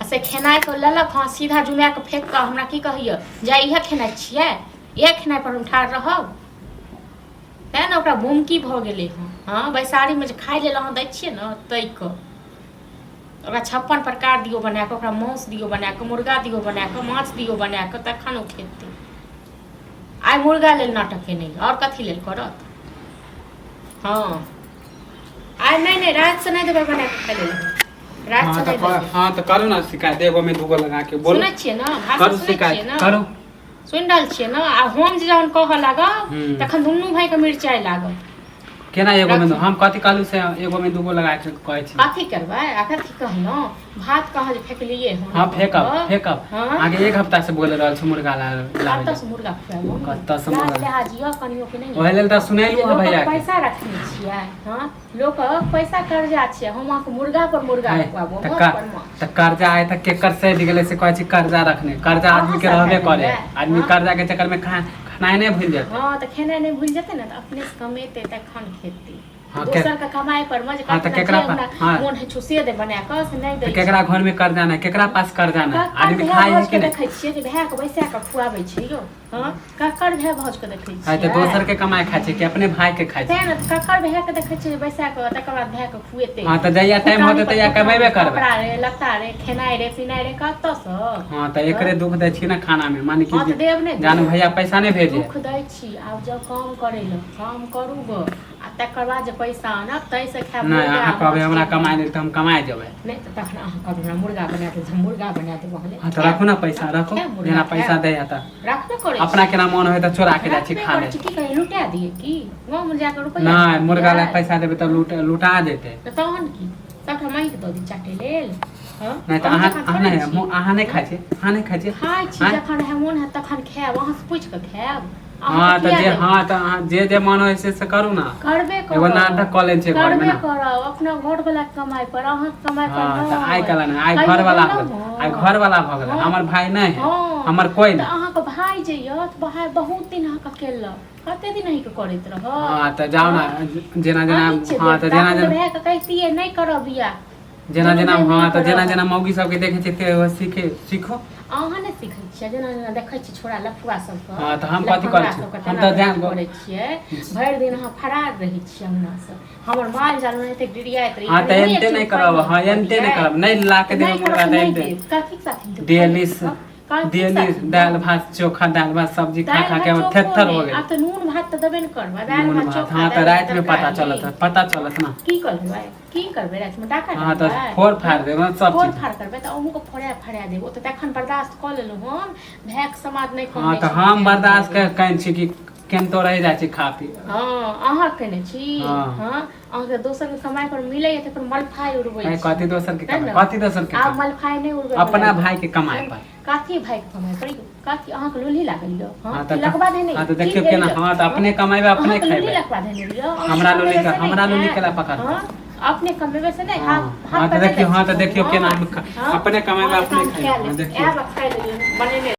से खेनाइ को लेलक हाँ सीधा जुमा के फेंक कऽ हमरा की कहिए जा इहे खेनाइ छियै इहे खेनाइ पर हम ठाढ़ रहब तेँ ने ओकरा बुमकी भऽ गेलै हँ हाँ बैसारीमे जे खाइ लेल अहाँ दै छियै ने तै कऽ ओकरा 56 प्रकार दियौ बना कऽ ओकरा मांस दियौ बना कऽ मुर्गा दियौ बना कऽ माछ दियौ बना कऽ तखन ओ खेतै आइ मुर्गा लेल नाटक केने आओर कथी लेल करत हाँ आइ नहीं रात से नहीं देबै बना के खाइ लेल रात से नहीं देबै हां तो करू ना शिकायत एगो में दूगो लगा के बोलो सुनै छियै ना भाषा सुनै छियै ना करू सुनि रहल छियै ना आ हम जे जहन कहऽ लागब तखन दुनू भाई के मिर्चाई लागत केना एगो में हम कथी कहलू से एगो में दूगो लगा के कहै छी कथी करबै आ कथी कहलौ भात कहाँ जे फेकलिए हम हां फेकब आगे एक हफ्ता से बोल रहल छी मुर्गा लावे कतऽ से मुर्गा खुआबो कतऽ से मुर्गा लिहाजियो कनियो के नहीं ओहे लेल त सुनेलु ह भैया पैसा रखने छियै हां लोक पैसा कर्जा छियै हम अहाँ मुर्गा पर मुर्गा खुआबो त कर्जा आए त केकर से गेले से कहै छी कर्जा रखने कर्जा आदमी के रहबे करे आदमी कर्जा के चक्कर में खाना नहीं भूल जाते हां त खाना नहीं भूल जाते ना त अपने से कमेते तखन खेती दोसर का कमाई पर मजे हां त केकरा मोन है छुसे दे बना के से नहीं दे केकरा घर में कर्जा ना केकरा पास कर्जा ना आदमी खाई है कि देखै छियै कि भए के बैसा के खुआबै छै यो हां ककर भए भौज के देखै छियै हां त दोसर के कमाई खाय छै कि अपने भाई के खाय छै तें न ककर भए के देखै छियै बैसा के तकर बाद भए के खुएते हां त जइया टाइम होते तइया कमेबे करबे कपड़ा रे लत्ता रे खेनाई रे पिनाई रे कत्तो से हां त एकरे दुख दै छी ना खाना में माने कि देव ने जान भैया पैसा नहीं भेजे दुख दै छी आब जब काम करे ल काम करू गो आ तकर बाद जे पैसा आनब तै से खाब नहीं अहाँ कहबे हमरा कमाई दे त हम कमाई देबै नहीं त तखन अहाँ कहबे हमरा मुर्गा बना दे हम मुर्गा बना देब हले हां त रखू ना पैसा रखो जेना पैसा दे त रखबे करे अपना केना मन होय त चोरा के जा छी खा ले की कहे लुटा दिए की गांव में जाकर रुपया नहीं मुर्गा ला पैसा देबे त लुटा देते त तहन की सबटा मांग के द दी चाटे लेल हां नहीं त अहाँ नहीं खाइ छी अहाँ नहीं खाइ छी खाइ छी जखन है मोन है तखन खाएब अहाँ से पूछ के खाएब हां त जे हां त जे मन होय से करू ना करबे करो एगो नाटक क लेन छै घर में करबे करब अपना घर वाला कमाई पर अहाँ कमाई पर हां त आइ कला ना आइ घर वाला भ गेल हमर भाई नहीं है हमर कोई नहीं अहाँ के भाई जे य त भाई बहुत दिन अहाँ के केल कते दिन अहीं के करैत रह हां त जाओ ना जेना हां त जेना भए के कहतिए नहीं करब बिया जेना हां त जेना मौगी सब के देखे छै ते सीखो अहाँ ने सीखै छियै जेना देखै छी छोरा लफुआ सब के हां त हम कथि करै छी हम त ध्यान करै छियै भरि दिन अहाँ फरार रहै छियै अंगना से हमर माल जाल में एते डिरियाइत रही हां त एंते नहीं करब हां एंते नहीं करब नहीं ला के देब मुर्गा दे कथि साथी डेली दाल भात चोखा दाल भात सब्जी खा के थेथर हो गेल अब त नून भात त देबे न करबा दाल भात चोखा हां त रात में पता चलत ना की करबै की करबै रात में डाका हां त फोड़ फाड़ देब सब चीज फोड़ फाड़ करबै त अहू को फड़ा देब त तखन बर्दाश्त क लेलु हम भैक समाज नहीं कर हां त हम बर्दाश्त कइन छी कि केन तो रह जाय छी खा पी हां अहाँ केने छी हां अहाँ के दोसर के कमाई पर मिले त पर मलफाई उड़बै छी कथि दोसर के आ मलफाई नहीं उड़बै अपना भाई के कमाई पर कथी भाई के कमाई पर कथी अहाँ के लोली लागल यो हां लगबा देने हां त देखियो केना हां त अपने कमाईबे अपने खाइबे लोली लगबा देने यो हमरा लोली केला पकड़ अपने कमेबे से नहीं हां त देखियो केना अपने कमाईबे अपने खाइबे देखियो खाइ ले बनेने